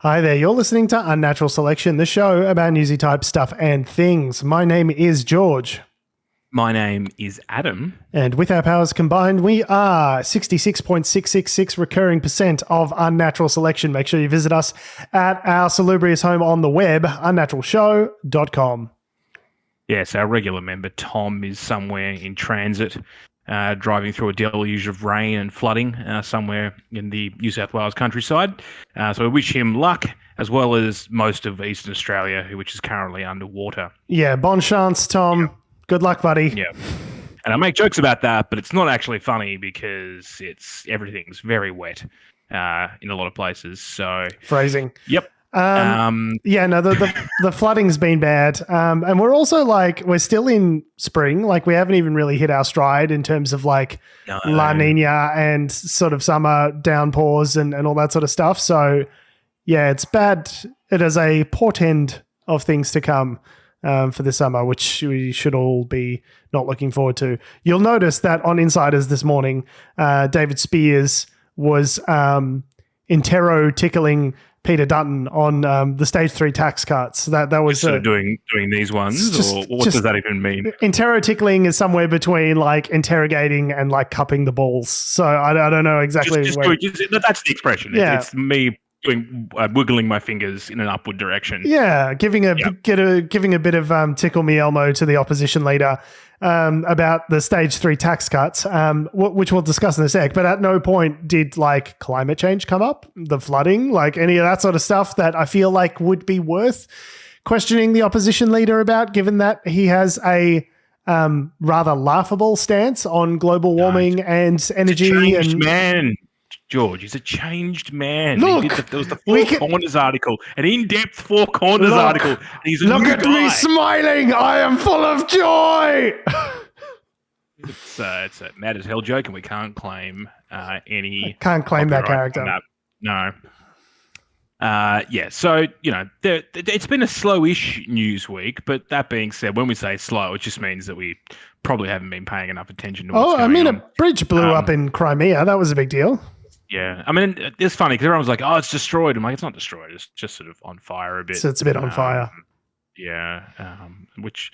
Hi there, you're listening to Unnatural Selection, the show about newsy type stuff and things. My name is George. My name is Adam. And with our powers combined, we are 66.666 recurring % of Unnatural Selection. Make sure you visit us at our salubrious home on the web, unnaturalshow.com. Yes, our regular member Tom is somewhere in transit, driving through a deluge of rain and flooding somewhere in the New South Wales countryside. So we wish him luck, as well as most of Eastern Australia, which is currently underwater. Yeah, bon chance, Tom. Yeah. Good luck, buddy. Yeah. And I make jokes about that, but it's not actually funny because everything's very wet in a lot of places. So phrasing. Yep. The flooding's been bad. And we're also we're still in spring. We haven't even really hit our stride in terms of La Nina and sort of summer downpours and all that sort of stuff. So yeah, it's bad. It is a portend of things to come for the summer, which we should all be not looking forward to. You'll notice that on Insiders this morning, David Spears was intero tickling Peter Dutton on the stage 3 tax cuts. That was sort of doing these ones, or what does that even mean? Intero tickling is somewhere between interrogating and cupping the balls. So I don't know exactly. That's the expression. Yeah. It's me doing wiggling my fingers in an upward direction. Yeah, giving a bit of tickle me Elmo to the opposition leader about the stage 3 tax cuts, which we'll discuss in a sec. But at no point did climate change come up, the flooding, any of that sort of stuff that I feel would be worth questioning the opposition leader about, given that he has a rather laughable stance on global warming and energy. Man. George, he's a changed man. Look, there was the Four Corners article, an in-depth Four Corners article. And he's a look new at guy. me smiling. I am full of joy. It's a mad as hell joke, and we can't claim any. Can't claim that character. No. So, it's been a slow-ish news week, but that being said, when we say slow, it just means that we probably haven't been paying enough attention to what's going on. A bridge blew up in Crimea. That was a big deal. Yeah. I mean, it's funny because everyone was like, oh, it's destroyed. I'm like, it's not destroyed. It's just sort of on fire a bit. So it's a bit on fire. Yeah. Which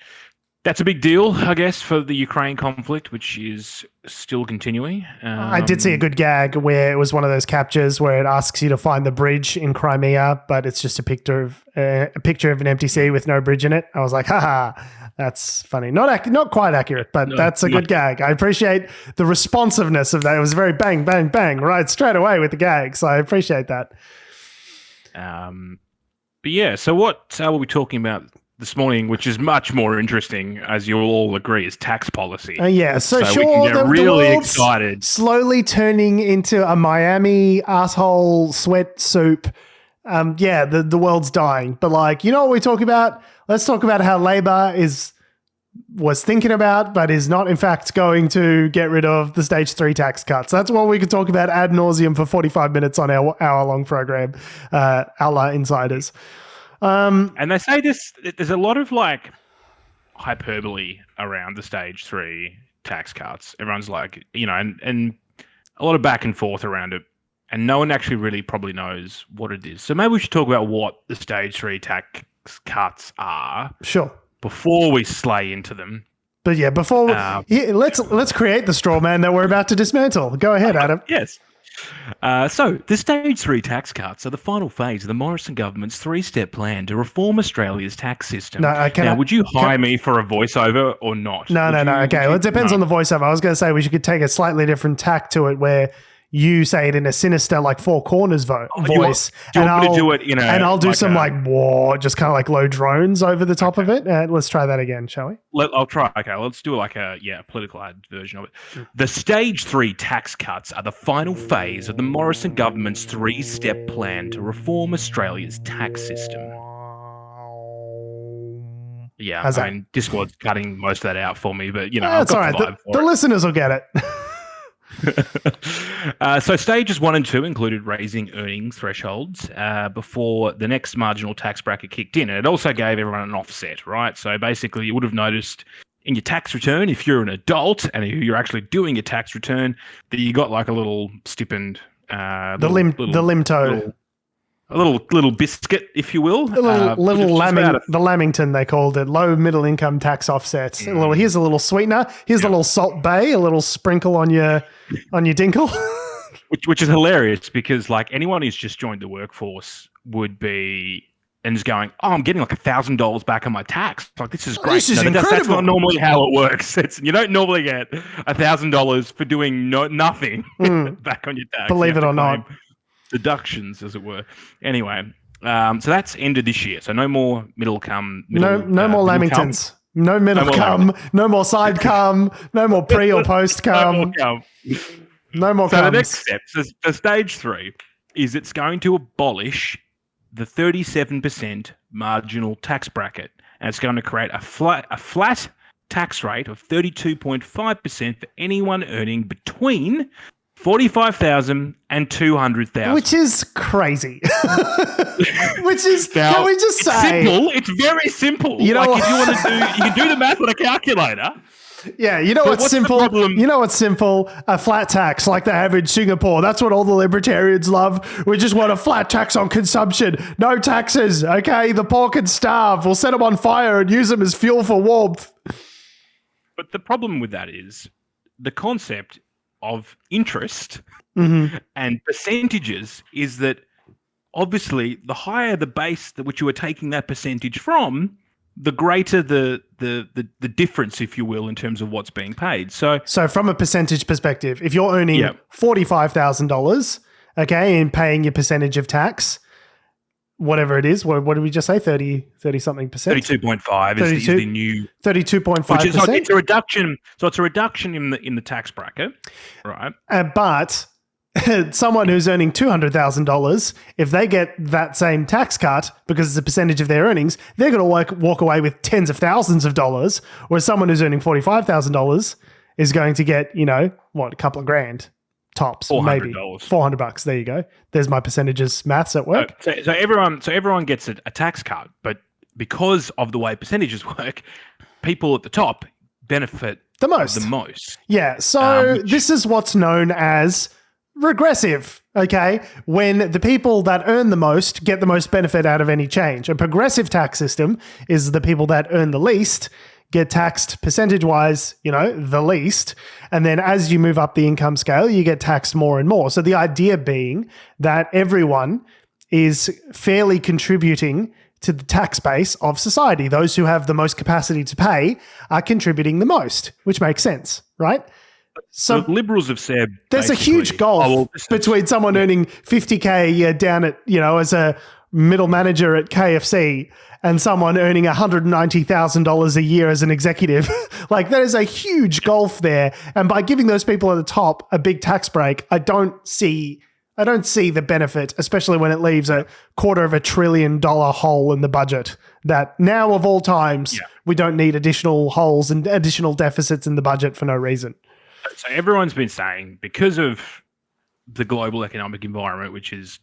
that's a big deal, I guess, for the Ukraine conflict, which is still continuing. I did see a good gag where it was one of those captures where it asks you to find the bridge in Crimea, but it's just a picture of an empty sea with no bridge in it. I was like, haha, that's funny. Not quite accurate, but that's a good gag. I appreciate the responsiveness of that. It was very bang, bang, bang, right straight away with the gag. So I appreciate that. But yeah, so what are we talking about this morning, which is much more interesting, as you'll all agree, is tax policy. So sure, we can get really excited. Slowly turning into a Miami asshole sweat soup. The world's dying. But you know what we talk about? Let's talk about how Labor was thinking about, but is not in fact going to get rid of the stage 3 tax cuts. That's what we could talk about ad nauseum for 45 minutes on our hour-long program, a la Insiders. And they say there's a lot of hyperbole around the stage 3 tax cuts. Everyone's and a lot of back and forth around it. And no one actually really probably knows what it is. So maybe we should talk about what the stage 3 tax cuts are. Sure. Before we slay into them. But yeah, let's create the straw man that we're about to dismantle. Go ahead, Adam. Yes. So the stage 3 tax cuts are the final phase of the Morrison government's 3-step plan to reform Australia's tax system. Would you hire me for a voiceover or not? No. Okay, well, it depends on the voiceover. I was going to say we could take a slightly different tack to it where you say it in a sinister, Four Corners voice. Do you want me to do it, and I'll do some war, just kind of low drones over the top of it. Let's try that again, shall we? I'll try. Okay, let's do a political ad version of it. The stage 3 tax cuts are the final phase of the Morrison government's 3-step plan to reform Australia's tax system. Yeah, Discord's cutting most of that out for me, but that's all right. The listeners will get it. So stages 1 and 2 included raising earnings thresholds before the next marginal tax bracket kicked in. And it also gave everyone an offset, right? So basically you would have noticed in your tax return, if you're an adult and you're actually doing your tax return, that you got a little stipend. The limto. little biscuit, if you will. The Lamington, they called it, low middle income tax offset. Here's a little sweetener. Here's a little Salt Bay, a little sprinkle on your dinkle. Which is hilarious because like anyone who's just joined the workforce would be and is going, oh, I'm getting like $1,000 back on my tax. Like, this is great. This is incredible. That's not normally how it works. You don't normally get $1,000 for doing nothing back on your tax. Believe it or not. Deductions, as it were. Anyway, so that's ended this year. So no more middle cum. No more Lamingtons. No middle cum. No more side cum. No more pre or post cum. No more So the next step, so stage 3, is it's going to abolish the 37% marginal tax bracket, and it's going to create a flat tax rate of 32.5% for anyone earning between $45,000 and $200,000, which is crazy. Which is now, can we just say simple? It's very simple. You know, like if you want to do, you can do the math on a calculator. Yeah, you know what's simple? You know what's simple? A flat tax like they have in Singapore. That's what all the libertarians love. We just want a flat tax on consumption. No taxes, okay? The poor can starve. We'll set them on fire and use them as fuel for warmth. But the problem with that is the concept of interest and percentages is that obviously the higher the base that which you are taking that percentage from, the greater the difference, if you will, in terms of what's being paid. So from a percentage perspective, if you're earning $45,000, okay, and paying your percentage of tax, whatever it is, what did we just say? 30 something percent? 32.5 is the new 32.5%. It's a reduction. So it's a reduction in the tax bracket, right? But someone who's earning $200,000, if they get that same tax cut because it's a percentage of their earnings, they're going to walk away with tens of thousands of dollars, whereas someone who's earning $45,000 is going to get, a couple of grand tops, maybe $400. There you go. There's my percentages maths at work. So everyone gets a tax cut, but because of the way percentages work, people at the top benefit the most. Yeah. So this is what's known as regressive, okay? When the people that earn the most get the most benefit out of any change. A progressive tax system is the people that earn the least get taxed percentage-wise, the least. And then as you move up the income scale, you get taxed more and more. So the idea being that everyone is fairly contributing to the tax base of society. Those who have the most capacity to pay are contributing the most, which makes sense, right? So the Liberals have said there's a huge gulf between someone earning $50K a year down at, as a middle manager at KFC and someone earning $190,000 a year as an executive. Like, there is a huge gulf there. And by giving those people at the top a big tax break, I don't see the benefit, especially when it leaves a $250 billion hole in the budget that now of all times, we don't need additional holes and additional deficits in the budget for no reason. So everyone's been saying, because of the global economic environment, which is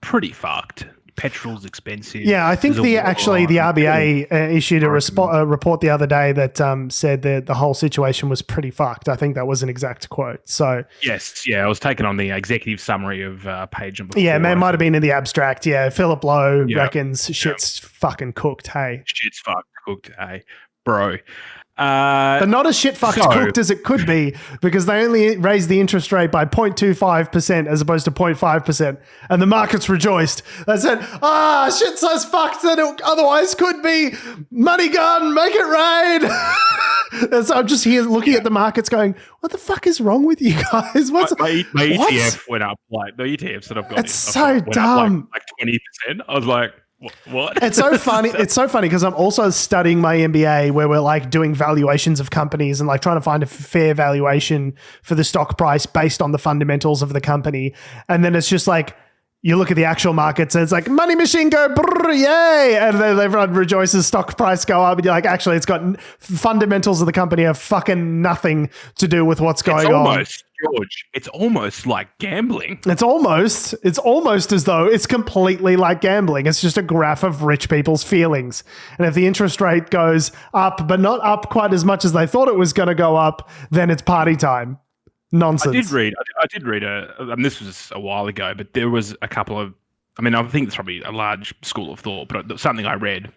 pretty fucked, petrol's expensive. Yeah, I think the RBA issued a report the other day that said that the whole situation was pretty fucked. I think that was an exact quote. So yes, I was taken on the executive summary of page number 4. Yeah, man, might have been in the abstract. Yeah, Philip Lowe reckons shit's fucking cooked. Hey, shit's fucking cooked. Hey, bro. But not as shit fucked cooked as it could be, because they only raised the interest rate by 0.25% as opposed to 0.5%. And the markets rejoiced. They said, shit's as fucked that it otherwise could be. Money gun, make it rain. And so I'm just here looking at the markets going, what the fuck is wrong with you guys? My ETF went up, like the ETFs that I've got. It's so dumb. Like 20%. I was like, what? It's so funny. It's so funny because I'm also studying my MBA where we're like doing valuations of companies and like trying to find a fair valuation for the stock price based on the fundamentals of the company. And then it's just like, you look at the actual markets and it's like money machine go, brrr, yay. And then everyone rejoices, stock price go up. And you're like, actually, it's got fundamentals of the company have fucking nothing to do with what's going on. George, it's almost like gambling. It's almost as though it's completely like gambling. It's just a graph of rich people's feelings. And if the interest rate goes up, but not up quite as much as they thought it was going to go up, then it's party time. Nonsense. I did read and this was a while ago, but there was a couple of I mean, I think it's probably a large school of thought, but something I read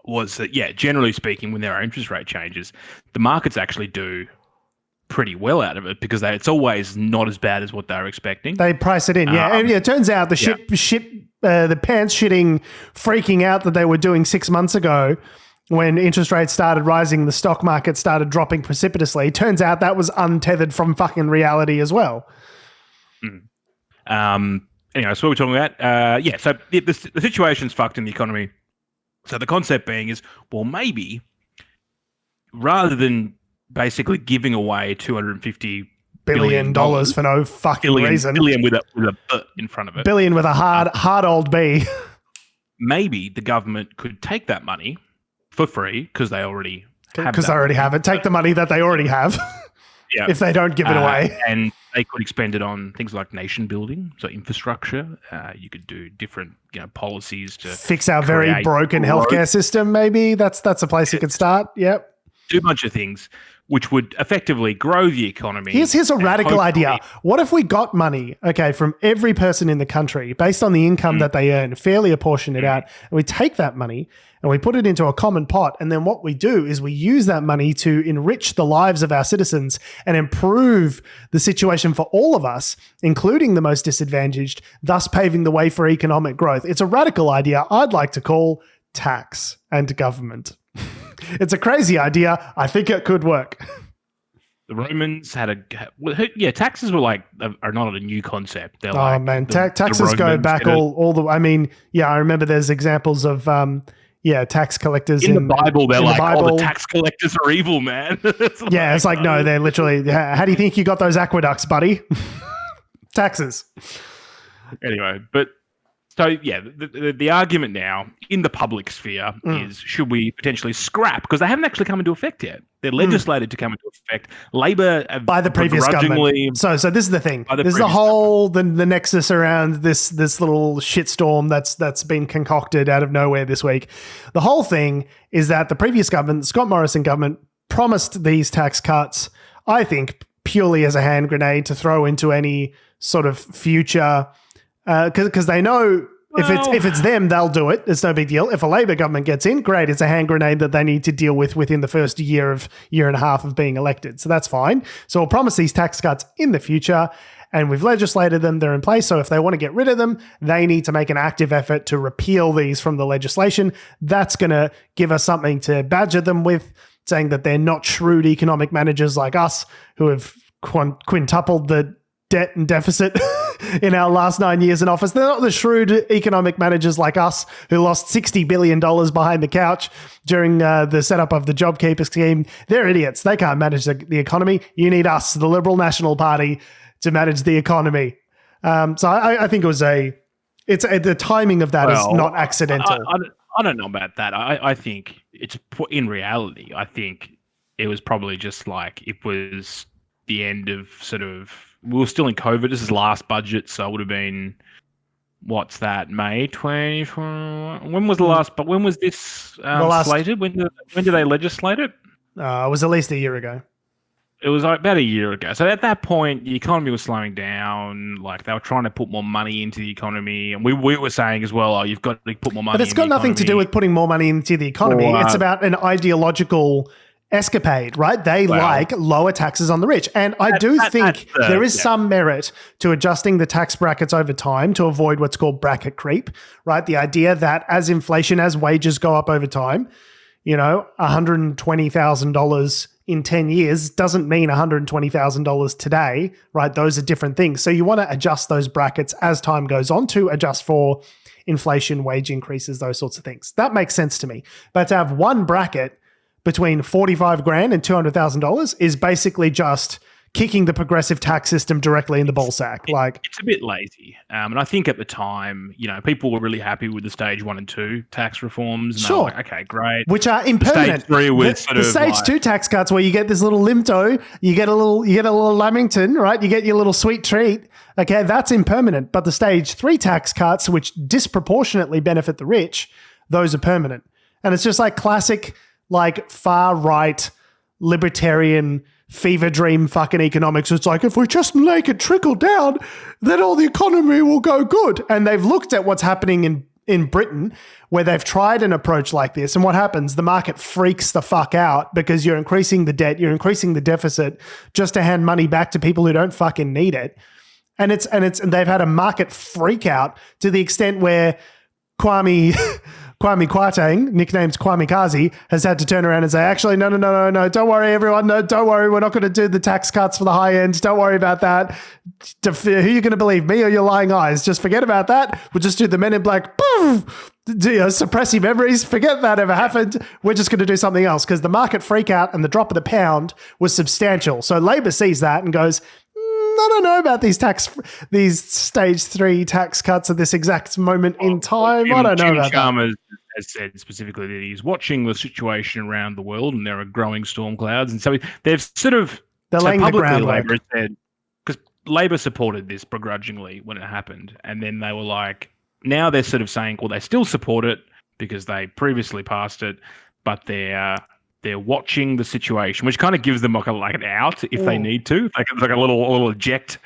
was that, generally speaking, when there are interest rate changes, the markets actually do pretty well out of it because it's always not as bad as what they're expecting. They price it in, and it turns out the the pants shitting, freaking out that they were doing 6 months ago when interest rates started rising, the stock market started dropping precipitously. It turns out that was untethered from fucking reality as well. Anyway, so what we're talking about, so the situation's fucked in the economy. So the concept being is, well, maybe rather than basically giving away $250 billion for no fucking reason. Billion with a B in front of it. Billion with a hard old B. Maybe the government could take that money for free because they already have it. Take the money that they already have. If they don't give it away. And they could expend it on things like nation building, so infrastructure. You could do different policies to fix our very broken healthcare system, maybe. That's a place you could start. Yep. Do a bunch of things which would effectively grow the economy. Here's a radical idea. What if we got money, from every person in the country based on the income that they earn, fairly apportion it out, and we take that money and we put it into a common pot, and then what we do is we use that money to enrich the lives of our citizens and improve the situation for all of us, including the most disadvantaged, thus paving the way for economic growth. It's a radical idea I'd like to call tax and government. It's a crazy idea. I think it could work. The Romans had taxes were are not a new concept. They're taxes go back all the. I mean, I remember there's examples of tax collectors in the Bible. They're the tax collectors are evil, man. It's like no, they're literally. How do you think you got those aqueducts, buddy? Taxes. Anyway, but. So, the argument now in the public sphere is, should we potentially scrap? Because they haven't actually come into effect yet. They're legislated to come into effect. Labor by the previous government. So this is the thing. This is the whole the nexus around this little shitstorm that's been concocted out of nowhere this week. The whole thing is that the previous government, the Scott Morrison government, promised these tax cuts, I think, purely as a hand grenade to throw into any sort of future. Because they know if it's them, they'll do it. It's no big deal. If a Labor government gets in, great. It's a hand grenade that they need to deal with within the first year and a half of being elected. So that's fine. So we'll promise these tax cuts in the future, and we've legislated them. They're in place. So if they want to get rid of them, they need to make an active effort to repeal these from the legislation. That's going to give us something to badger them with, saying that they're not shrewd economic managers like us who have quintupled the debt and deficit in our last 9 years in office. They're not the shrewd economic managers like us who lost $60 billion behind the couch during the setup of the JobKeeper scheme. They're idiots. They can't manage the economy. You need us, the Liberal National Party, to manage the economy. So I think the timing of that is not accidental. I don't know about that. I think it's in reality. I think it was probably just it was the end of we were still in COVID. This is last budget, so it would have been, what's that, May 2021? When was the last, but when was this slated? When did they legislate it? It was at least a year ago. It was about a year ago. So at that point, the economy was slowing down. They were trying to put more money into the economy. And we were saying as well, you've got to put more money into the economy. But it's got nothing to do with putting more money into the economy. It's about an ideological escapade, right? They like lower taxes on the rich. And I do think there is some merit to adjusting the tax brackets over time to avoid what's called bracket creep, right? The idea that as wages go up over time, $120,000 in 10 years doesn't mean $120,000 today, right? Those are different things. So you want to adjust those brackets as time goes on to adjust for inflation, wage increases, those sorts of things. That makes sense to me. But to have one bracket between $45,000 and $200,000 is basically just kicking the progressive tax system directly in the ballsack. It's a bit lazy. And I think at the time, people were really happy with the stage 1 and 2 tax reforms. And they were like, okay, great. Which are impermanent. Stage 3 was the stage 2 tax cuts where you get this little limto, you get a little Lamington, right? You get your little sweet treat. Okay, that's impermanent. But the stage 3 tax cuts, which disproportionately benefit the rich, those are permanent. And it's just classic far right libertarian fever dream fucking economics. It's like, if we just make it trickle down, then all the economy will go good. And they've looked at what's happening in Britain, where they've tried an approach like this. And what happens? The market freaks the fuck out because you're increasing the debt, you're increasing the deficit just to hand money back to people who don't fucking need it. And they've had a market freak out to the extent where Kwame Kwarteng, nicknamed Kwame Kazi, has had to turn around and say, actually, no, don't worry, everyone. No, don't worry. We're not going to do the tax cuts for the high end. Don't worry about that. Who are you going to believe, me or your lying eyes? Just forget about that. We'll just do the Men in Black, suppressing memories. Forget that ever happened. We're just going to do something else because the market freak out and the drop of the pound was substantial. So Labor sees that and goes, I don't know about these stage 3 tax cuts at this exact moment in time. I don't know about Chalmers has said specifically that he's watching the situation around the world and there are growing storm clouds. And so they've they're laying the groundwork. Labor said, because Labor supported this begrudgingly when it happened. And then they were like, now they're sort of saying, well, they still support it because they previously passed it, but they're watching the situation, which kind of gives them like an out if they need to, like a little eject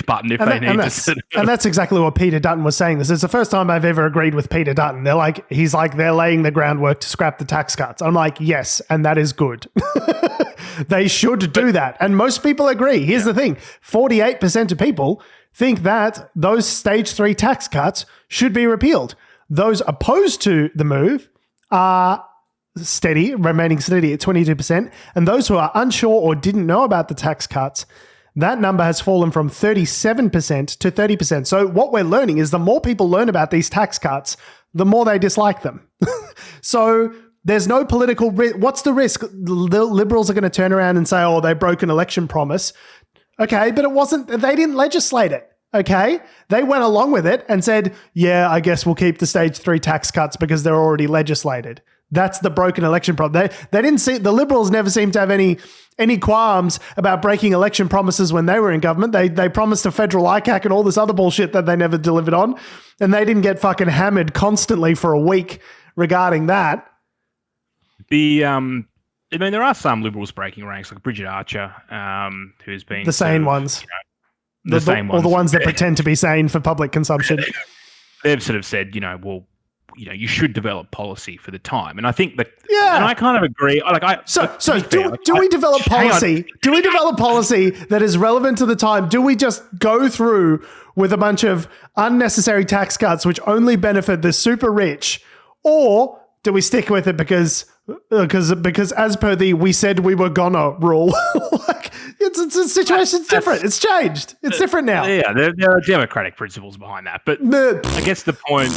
button if they need to. And that's exactly what Peter Dutton was saying. This is the first time I've ever agreed with Peter Dutton. He's like they're laying the groundwork to scrap the tax cuts. I'm like, yes, and that is good. They should do that, and most people agree. Here's the thing: 48% of people think that those stage 3 tax cuts should be repealed. Those opposed to the move are remaining steady at 22%. And those who are unsure or didn't know about the tax cuts, that number has fallen from 37% to 30%. So what we're learning is the more people learn about these tax cuts, the more they dislike them. So there's no political risk. What's the risk? The Liberals are going to turn around and say, oh, they broke an election promise. Okay, but they didn't legislate it. Okay, they went along with it and said, yeah, I guess we'll keep the stage 3 tax cuts because they're already legislated. That's the broken election problem. They didn't see, the Liberals never seemed to have any qualms about breaking election promises when they were in government. They promised a federal ICAC and all this other bullshit that they never delivered on, and they didn't get fucking hammered constantly for a week regarding that. There are some Liberals breaking ranks, like Bridget Archer, who's been the sane ones, the same ones, or the ones that pretend to be sane for public consumption. They've sort of said, you should develop policy for the time. And I think that, and I kind of agree. Do we develop policy? Do we develop policy that is relevant to the time? Do we just go through with a bunch of unnecessary tax cuts, which only benefit the super rich? Or do we stick with it because as per the we said we were gonna rule? It's a situation's different. It's changed. It's different now. Yeah, there are democratic principles behind that. But I guess the point...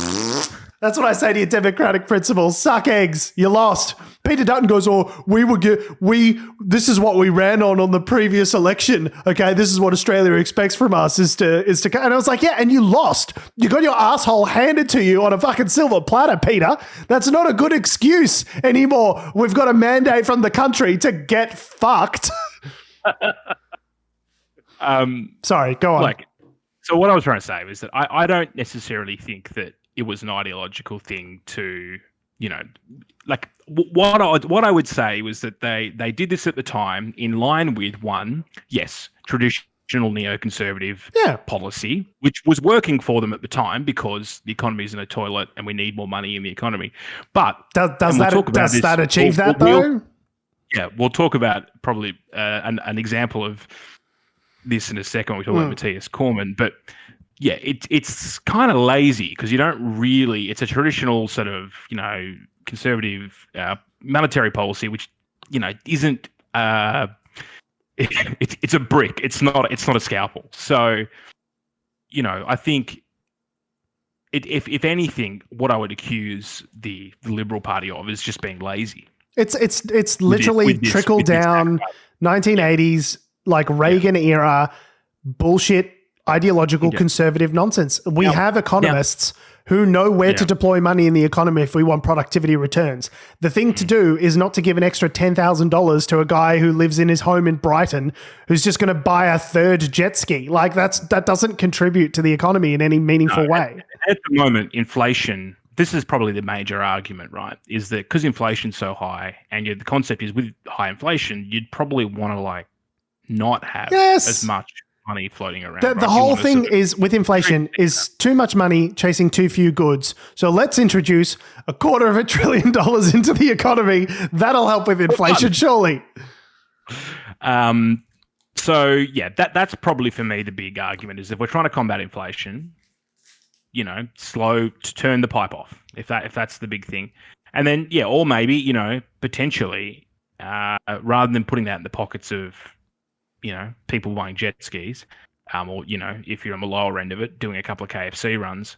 That's what I say to you, democratic principles. Suck eggs. You lost. Peter Dutton goes, this is what we ran on the previous election. Okay, this is what Australia expects from us is to, and I was like, yeah, and you lost. You got your asshole handed to you on a fucking silver platter, Peter. That's not a good excuse anymore. We've got a mandate from the country to get fucked. Sorry, go on. So what I was trying to say was that I don't necessarily think that it was an ideological thing to, what I would say was that they did this at the time in line with traditional neoconservative policy, which was working for them at the time because the economy is in a toilet and we need more money in the economy. But does that achieve that though? We'll talk about probably an example of this in a second when we talk about Mathias Cormann, but yeah, it's kind of lazy because you don't really. It's a traditional sort of conservative monetary policy, which isn't. It's a brick. It's not a scalpel. So, I think if anything, what I would accuse the Liberal Party of is just being lazy. It's literally trickle down 1980s like Reagan era bullshit. Ideological conservative nonsense. We have economists who know where to deploy money in the economy if we want productivity returns. The thing to do is not to give an extra $10,000 to a guy who lives in his home in Brighton who's just going to buy a third jet ski. That doesn't contribute to the economy in any meaningful way. At the moment, inflation this is probably the major argument, right? Is that because inflation's so high, and the concept is with high inflation, you'd probably want to like not have as much money floating around. The whole thing is with inflation is too much money chasing too few goods. So let's introduce $250 billion into the economy. That'll help with inflation, surely. So yeah, that's probably for me the big argument is if we're trying to combat inflation, slow to turn the pipe off. If that's the big thing, and then or maybe potentially rather than putting that in the pockets of people buying jet skis, or if you're on the lower end of it, doing a couple of KFC runs,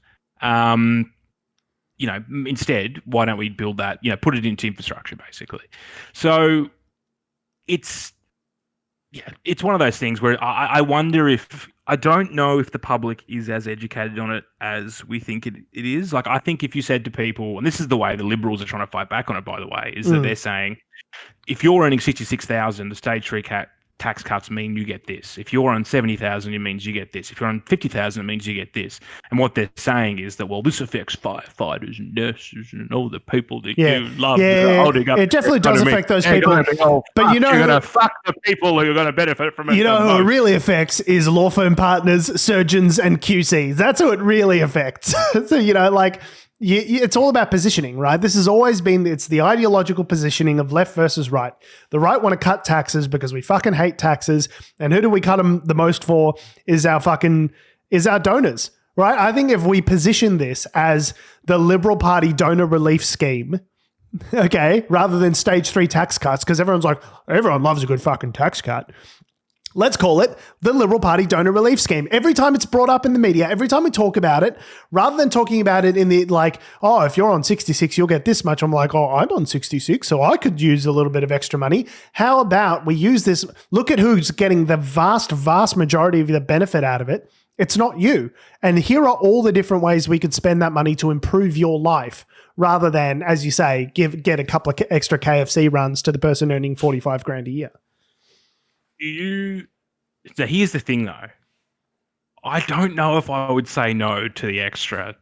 instead, why don't we build that? Put it into infrastructure, basically. So it's one of those things where I wonder if I don't know if the public is as educated on it as we think it is. Like, I think if you said to people, and this is the way the Liberals are trying to fight back on it, by the way, is that they're saying if you're earning 66,000, the stage 3 tax cuts mean you get this. If you're on 70,000, it means you get this. If you're on 50,000, it means you get this. And what they're saying is that, well, this affects firefighters and nurses and all the people that you love. Holding up it definitely does affect those people. But you're going to fuck the people who are going to benefit from it. Who it really affects is law firm partners, surgeons, and QCs. That's who it really affects. So, it's all about positioning, right? This has always been, it's the ideological positioning of left versus right. The right want to cut taxes because we fucking hate taxes. And who do we cut them the most for is our donors, right? I think if we position this as the Liberal Party donor relief scheme, okay, rather than stage 3 tax cuts, because everyone loves a good fucking tax cut. Let's call it the Liberal Party donor relief scheme. Every time it's brought up in the media, every time we talk about it, rather than talking about it in the if you're on 66, you'll get this much. I'm like, I'm on 66, so I could use a little bit of extra money. How about we use this? Look at who's getting the vast, vast majority of the benefit out of it. It's not you. And here are all the different ways we could spend that money to improve your life rather than, as you say, get a couple of extra KFC runs to the person earning 45 grand a year. So here's the thing, though. I don't know if I would say no to the extra.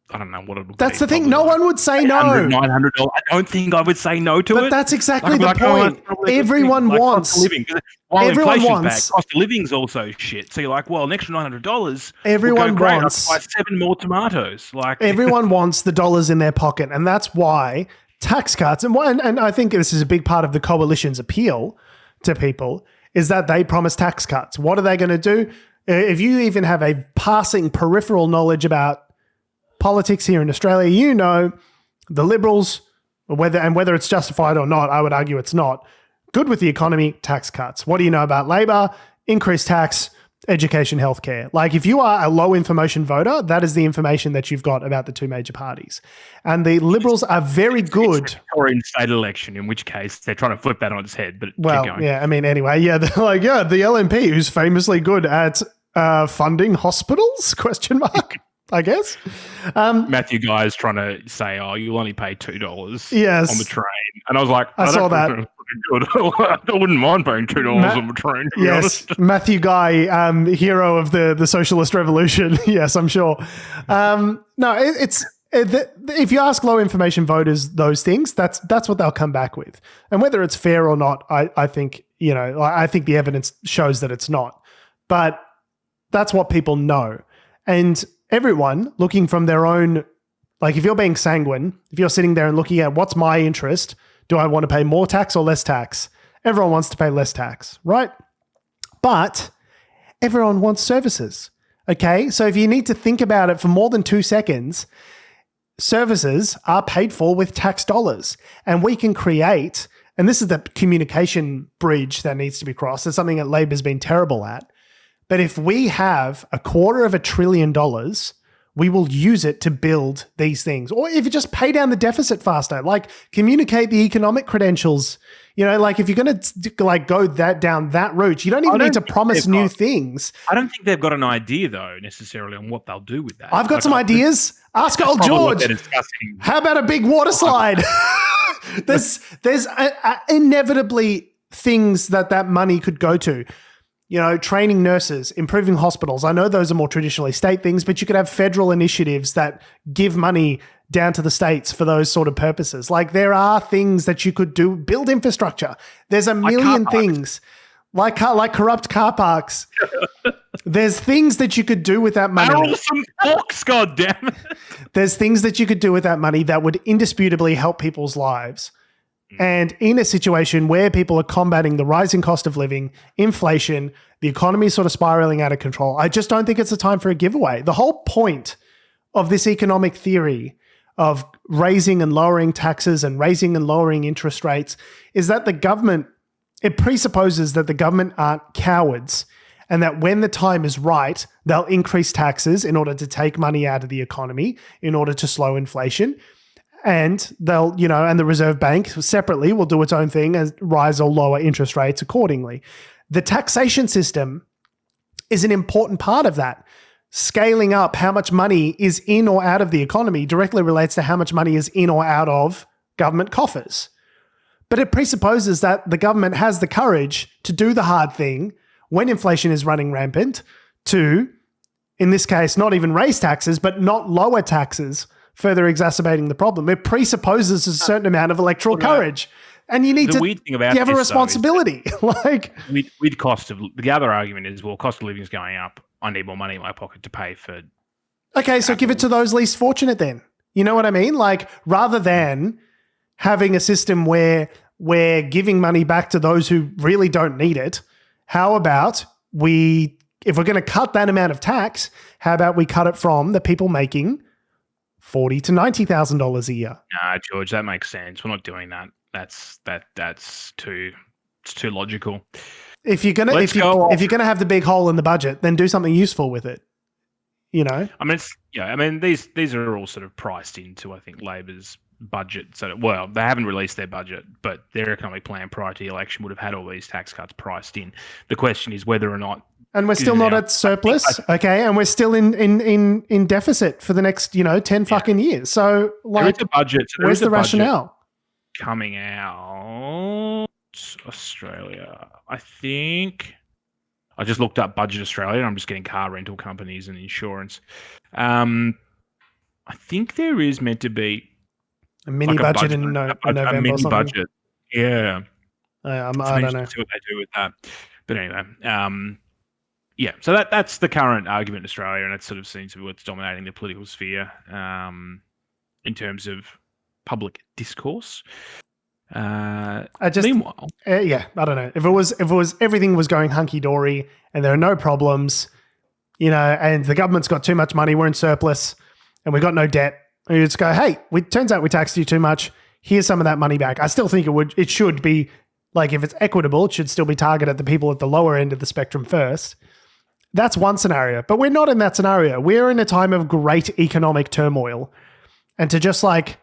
I don't know what it would be. That's the thing. No one would say no. $900. I don't think I would say no to it. But that's exactly the point. Everyone wants. Cost of living. While inflation's back, cost of living's also shit. So you're like, well, an extra $900. Everyone wants. I'll buy 7 more tomatoes. Everyone wants the dollars in their pocket, and that's why tax cuts. And I think this is a big part of the coalition's appeal to people. Is that they promise tax cuts. What are they going to do? If you even have a passing peripheral knowledge about politics here in Australia, the Liberals, whether it's justified or not, I would argue it's not, good with the economy, tax cuts. What do you know about Labor? Increased tax, education, healthcare. Like, if you are a low information voter, that is the information that you've got about the two major parties. And the Liberals are very good. It's a Victorian state election, in which case they're trying to flip that on its head. But well, keep going. Yeah, I mean, anyway, yeah, they're like, the LNP who's famously good at funding hospitals? ? I guess. Matthew Guy is trying to say, you'll only pay $2 on the train. And I was like, I saw that. Good. I wouldn't mind paying $2 on the train, to be honest. Matthew Guy, hero of the socialist revolution. Yes, I'm sure. No, if you ask low information voters those things, that's what they'll come back with. And whether it's fair or not, I think the evidence shows that it's not. But that's what people know. And everyone looking from their own, like, if you're being sanguine, if you're sitting there and looking at what's my interest, do I want to pay more tax or less tax? Everyone wants to pay less tax, right? But everyone wants services, okay? So if you need to think about it for more than 2 seconds, services are paid for with tax dollars. And we can create, and this is the communication bridge that needs to be crossed. It's something that Labor's been terrible at. But if we have $250 billion, we will use it to build these things. Or if you just pay down the deficit faster, like communicate the economic credentials, like if you're going to go down that route, you don't even need to promise new things. I don't think they've got an idea though, necessarily, on what they'll do with that. I've got some ideas. Ask old George. How about a big water slide? There's inevitably things that money could go to. training nurses, improving hospitals. I know those are more traditionally state things, but you could have federal initiatives that give money down to the states for those sort of purposes. Like there are things that you could do, build infrastructure. There's a million things like corrupt car parks. There's things that you could do with that money. Barrel some books, goddammit. There's things that you could do with that money that would indisputably help people's lives. And in a situation where people are combating the rising cost of living, inflation, the economy is sort of spiraling out of control, I just don't think it's a time for a giveaway. The whole point of this economic theory of raising and lowering taxes and raising and lowering interest rates is that it presupposes that the government aren't cowards and that when the time is right, they'll increase taxes in order to take money out of the economy in order to slow inflation. And they'll, and the Reserve Bank separately will do its own thing and rise or lower interest rates accordingly. The taxation system is an important part of that. Scaling up how much money is in or out of the economy directly relates to how much money is in or out of government coffers. But it presupposes that the government has the courage to do the hard thing when inflation is running rampant to, in this case, not even raise taxes, but not lower taxes, further exacerbating the problem. It presupposes a certain amount of electoral courage. And you need you have a responsibility. The other argument is, cost of living is going up. I need more money in my pocket to pay for. Okay, so give it to those least fortunate then. You know what I mean? Like rather than having a system where we're giving money back to those who really don't need it, how about if we're going to cut that amount of tax, how about we cut it from the people making $40,000 to $90,000 a year? Nah, George, that makes sense. We're not doing that. That's too logical. If you're gonna have the big hole in the budget, then do something useful with it. These are all sort of priced into, I think, Labor's budget. So, they haven't released their budget, but their economic plan prior to the election would have had all these tax cuts priced in. The question is whether or not. And we're still not at surplus, okay? And we're still in deficit for the next, 10 fucking years. So, like, there is a budget. Where's the rationale? Coming out Australia, I think. I just looked up Budget Australia, and I'm just getting car rental companies and insurance. I think there is meant to be a mini budget in November. A mini or something. Budget, yeah. I don't know. See what they do with that, but anyway, yeah. So that's the current argument in Australia, and it sort of seems to be what's dominating the political sphere in terms of public discourse. Meanwhile, I don't know. If it was everything was going hunky dory and there are no problems, and the government's got too much money, we're in surplus, and we got no debt. And you just go, hey, turns out we taxed you too much. Here's some of that money back. I still think it should be like, if it's equitable, it should still be targeted at the people at the lower end of the spectrum first. That's one scenario, but we're not in that scenario. We're in a time of great economic turmoil, and to just like,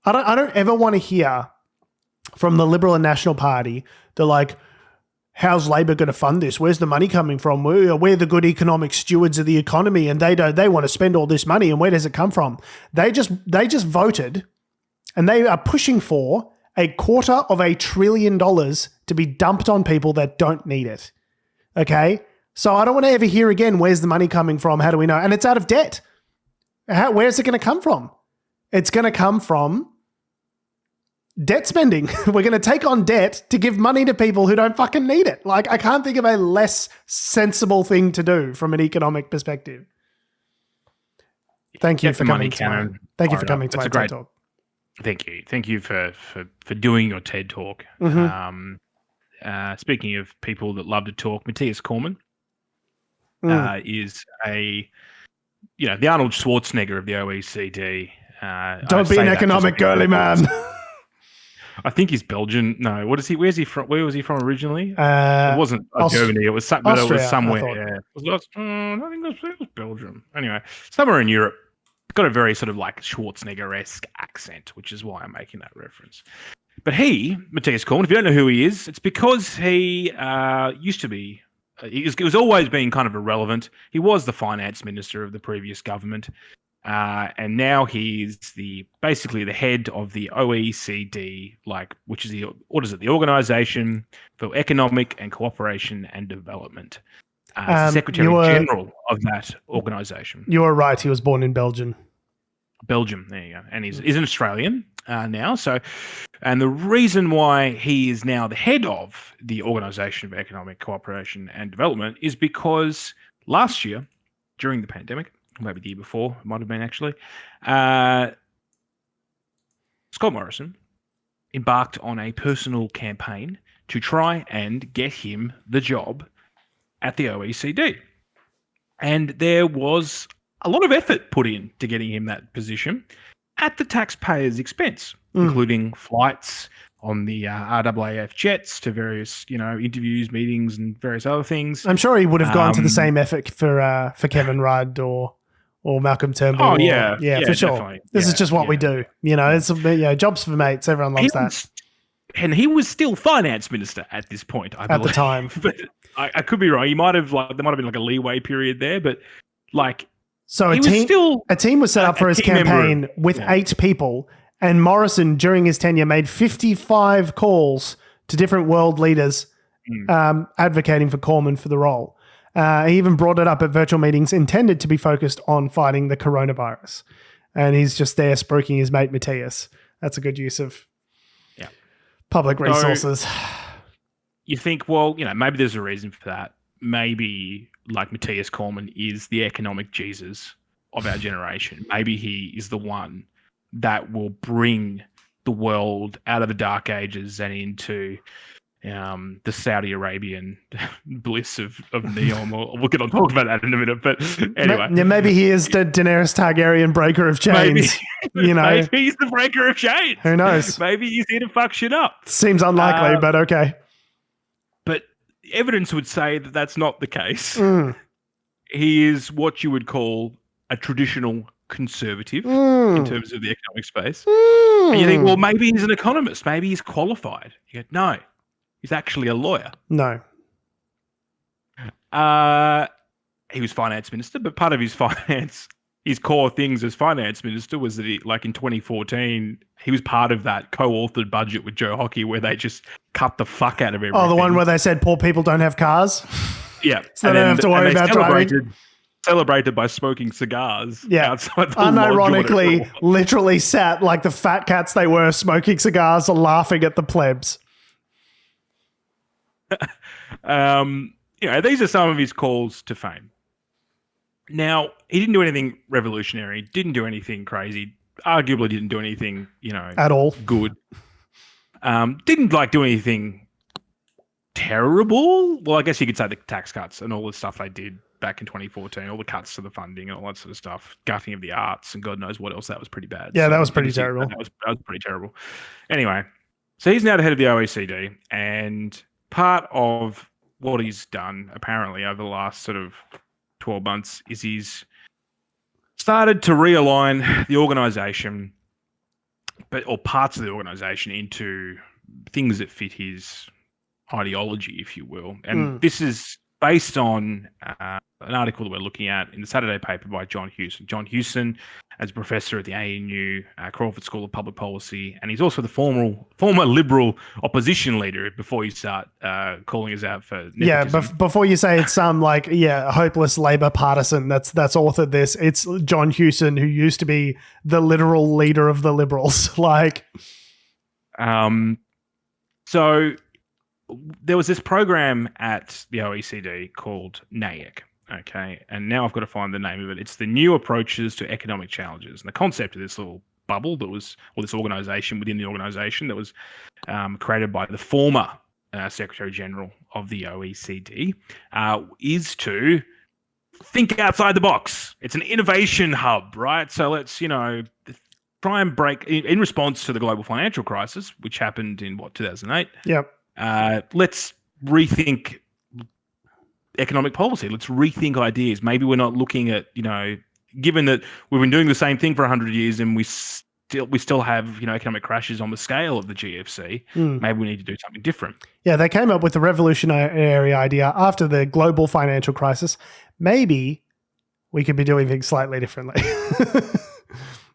I don't ever want to hear from the Liberal and National Party, they're like, how's Labor going to fund this? Where's the money coming from? We're the good economic stewards of the economy, and they want to spend all this money, and where does it come from? They just voted, and they are pushing for $250 billion to be dumped on people that don't need it. Okay? So I don't want to ever hear again, where's the money coming from? How do we know? And it's out of debt. Where's it going to come from? It's going to come from debt spending. We're going to take on debt to give money to people who don't fucking need it. Like, I can't think of a less sensible thing to do from an economic perspective. Thank you for coming to my TED Talk. Thank you. Thank you for doing your TED Talk. Mm-hmm. Speaking of people that love to talk, Mathias Cormann is the Arnold Schwarzenegger of the OECD. Don't be an economic girly man. I think he's Belgian. No, what is he? Where's he from? Where was he from originally? It wasn't Germany. It was Austria, it was somewhere. I think it was Belgium. Anyway, somewhere in Europe. Got a very sort of like Schwarzenegger-esque accent, which is why I'm making that reference. But Mathias Cormann, if you don't know who he is, it's because he used to be. He was always being kind of irrelevant. He was the finance minister of the previous government. And now he's basically the head of the OECD, which is the Organization for Economic and Cooperation and Development. Secretary General of that organization. You were right. He was born in Belgium. There you go. And he's an Australian now. So, and the reason why he is now the head of the Organisation for Economic Cooperation and Development is because last year, during the pandemic, maybe the year before, it might have been actually, Scott Morrison embarked on a personal campaign to try and get him the job at the OECD. And there was a lot of effort put in to getting him that position at the taxpayer's expense, including flights on the RAAF jets to various, interviews, meetings, and various other things. I'm sure he would have gone to the same effort for Kevin Rudd or Malcolm Turnbull. Oh, yeah. Yeah, for sure. Definitely. This is just what we do. It's jobs for mates. Everyone loves that. And he was still finance minister at this point, I believe. At the time. But I could be wrong. He might have, there might have been a leeway period there, but So a team was set up for his campaign with 8 people, and Morrison, during his tenure, made 55 calls to different world leaders advocating for Cormann for the role. He even brought it up at virtual meetings intended to be focused on fighting the coronavirus. And he's just there spruiking his mate Mathias. That's a good use of public resources. So you think, well, maybe there's a reason for that. Maybe Mathias Cormann is the economic Jesus of our generation. Maybe he is the one that will bring the world out of the dark ages and into the Saudi Arabian bliss of neon. We'll get on talk about that in a minute. But anyway, maybe he is the Daenerys Targaryen breaker of chains. Maybe he's the breaker of chains. Who knows? Maybe he's here to fuck shit up. Seems unlikely, but okay. But evidence would say that that's not the case. He is what you would call a traditional conservative in terms of the economic space. And you think, well, maybe he's an economist. Maybe he's qualified. You go, no, he's actually a lawyer. No. He was finance minister, but part of his core things as finance minister was that in 2014, he was part of that co-authored budget with Joe Hockey where they just cut the fuck out of everything. Oh, the one where they said poor people don't have cars? Yeah. So they don't have to worry about driving. Celebrated by smoking cigars outside the unironically, literally sat like the fat cats they were, smoking cigars and laughing at the plebs. These are some of his calls to fame. Now, he didn't do anything revolutionary, didn't do anything crazy, arguably didn't do anything, at all good. Didn't do anything terrible. Well, I guess you could say the tax cuts and all the stuff they did back in 2014, all the cuts to the funding and all that sort of stuff, gutting of the arts and God knows what else. That was pretty bad. Yeah, that was pretty terrible. That was pretty terrible. Anyway, so he's now the head of the OECD, and part of what he's done apparently over the last sort of 12 months is he's started to realign the organisation, or parts of the organisation, into things that fit his ideology, if you will. And this is based on an article that we're looking at in the Saturday paper by John Hewson. John Hewson is a professor at the ANU, Crawford School of Public Policy, and he's also the former Liberal opposition leader before you start calling us out for nepotism. Yeah, before you say it's some hopeless Labour partisan that's authored this, it's John Hewson, who used to be the literal leader of the Liberals. So there was this program at the OECD called NAEC, okay? And now I've got to find the name of it. It's the New Approaches to Economic Challenges. And the concept of this little bubble this organisation within the organisation that was created by the former Secretary General of the OECD is to think outside the box. It's an innovation hub, right? So let's, try and break, in response to the global financial crisis, which happened in, 2008? Yep. Let's rethink economic policy. Let's rethink ideas. Maybe we're not looking at, given that we've been doing the same thing for 100 years and we still have, economic crashes on the scale of the GFC. Maybe we need to do something different. Yeah, they came up with the revolutionary idea after the global financial crisis. Maybe we could be doing things slightly differently.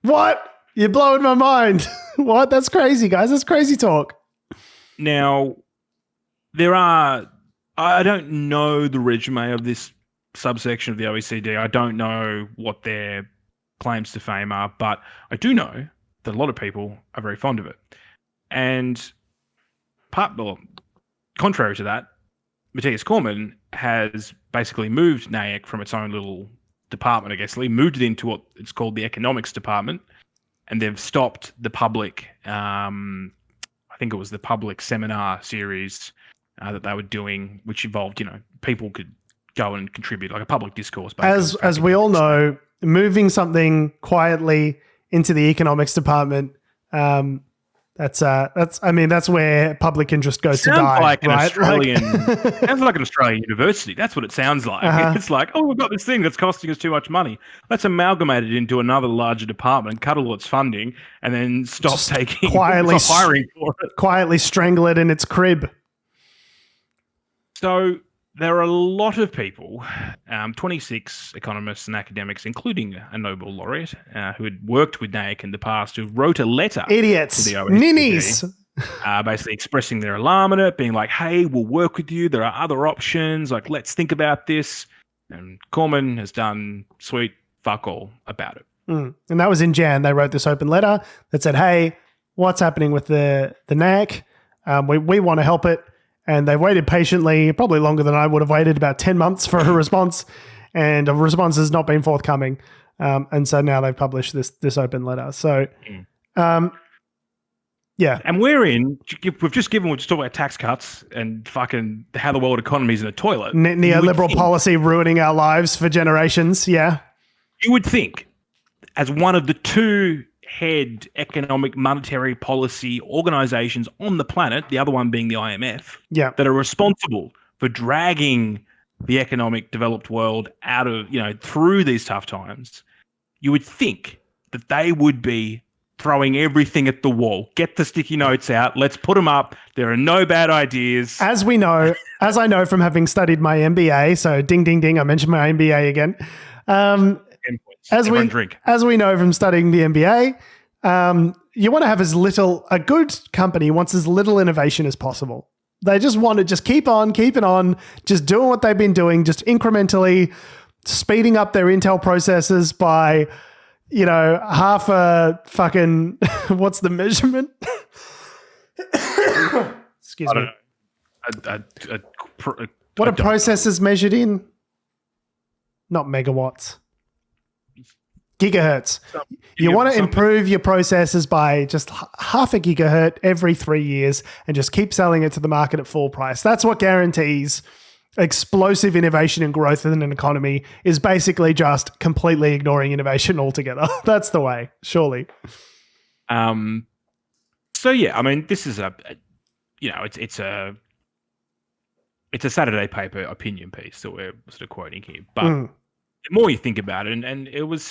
What? You're blowing my mind. What? That's crazy, guys. That's crazy talk. Now, I don't know the resume of this subsection of the OECD. I don't know what their claims to fame are, but I do know that a lot of people are very fond of it. And contrary to that, Mathias Cormann has basically moved NAEC from its own little department, I guess, moved it into what it's called the economics department, and they've stopped the public, I think it was the public seminar series that they were doing, which involved, people could go and contribute, like a public discourse. As we all know, moving something quietly into the economics department, that's where public interest goes to die. Like an Australian, sounds like an Australian university. That's what it sounds like. It's like, we've got this thing that's costing us too much money. Let's amalgamate it into another larger department and cut all its funding, and then stop hiring for it. Quietly strangle it in its crib. So there are a lot of people, 26 economists and academics, including a Nobel laureate, who had worked with NAEC in the past, who wrote a letter Idiots. to the OECD, Ninnies. Basically expressing their alarm at it, being like, hey, we'll work with you. There are other options. Like, let's think about this. And Cormann has done sweet fuck all about it. And that was in Jan. They wrote this open letter that said, hey, what's happening with the NAEC? We want to help it. And they waited patiently, probably longer than I would have waited, about 10 months for a response. And a response has not been forthcoming. And so now they've published this open letter. So, yeah. And we've just talked about tax cuts and fucking how the world economy is in a toilet. Neoliberal policy ruining our lives for generations. Yeah. You would think, as one of the two head economic monetary policy organizations on the planet, the other one being the IMF, that are responsible for dragging the economic developed world out of, through these tough times, you would think that they would be throwing everything at the wall. Get the sticky notes out. Let's put them up. There are no bad ideas. As I know from having studied my MBA, so ding, ding, ding, I mentioned my MBA again. As we know from studying the MBA, you want to have a good company wants as little innovation as possible. They just want to just keep it on, just doing what they've been doing, just incrementally speeding up their Intel processes by, half a fucking, what's the measurement? Excuse me. What are processors measured in? Not megawatts. Gigahertz. You want to improve your processors by just half a gigahertz every 3 years and just keep selling it to the market at full price. That's what guarantees explosive innovation and growth in an economy, is basically just completely ignoring innovation altogether. That's the way, surely. So yeah, I mean, this is it's a Saturday paper opinion piece that we're sort of quoting here, but the more you think about it, and it was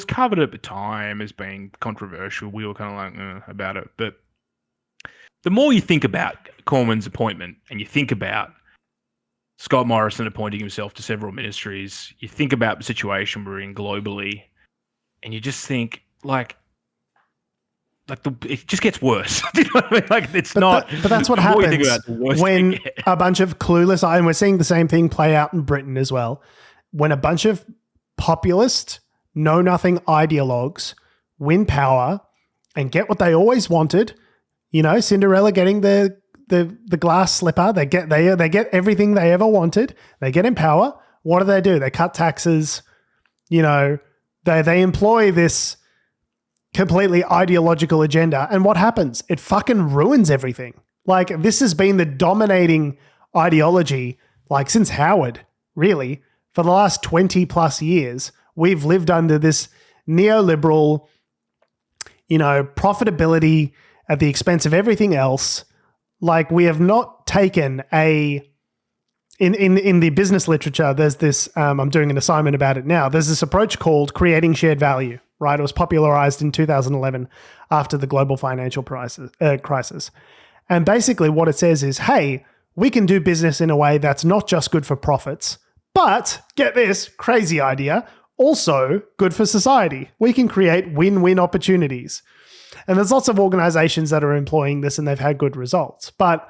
covered at the time as being controversial. We were kind of like about it, but the more you think about Cormann's appointment, and you think about Scott Morrison appointing himself to several ministries, you think about the situation we're in globally, and you just think it just gets worse. You know what I mean? Like but that's what happens when a bunch of clueless, and we're seeing the same thing play out in Britain as well. When a bunch of populist, know-nothing ideologues win power and get what they always wanted, Cinderella getting the glass slipper, they get everything they ever wanted. They get in power. What do? They cut taxes. They employ this completely ideological agenda. And what happens? It fucking ruins everything. Like, this has been the dominating ideology, since Howard, really. For the last 20 plus years, we've lived under this neoliberal, profitability at the expense of everything else. Like, we have not taken in the business literature, there's this, I'm doing an assignment about it now. There's this approach called creating shared value, right? It was popularized in 2011 after the global financial crisis. And basically what it says is, hey, we can do business in a way that's not just good for profits, but get this crazy idea, also good for society. We can create win-win opportunities. And there's lots of organizations that are employing this and they've had good results. But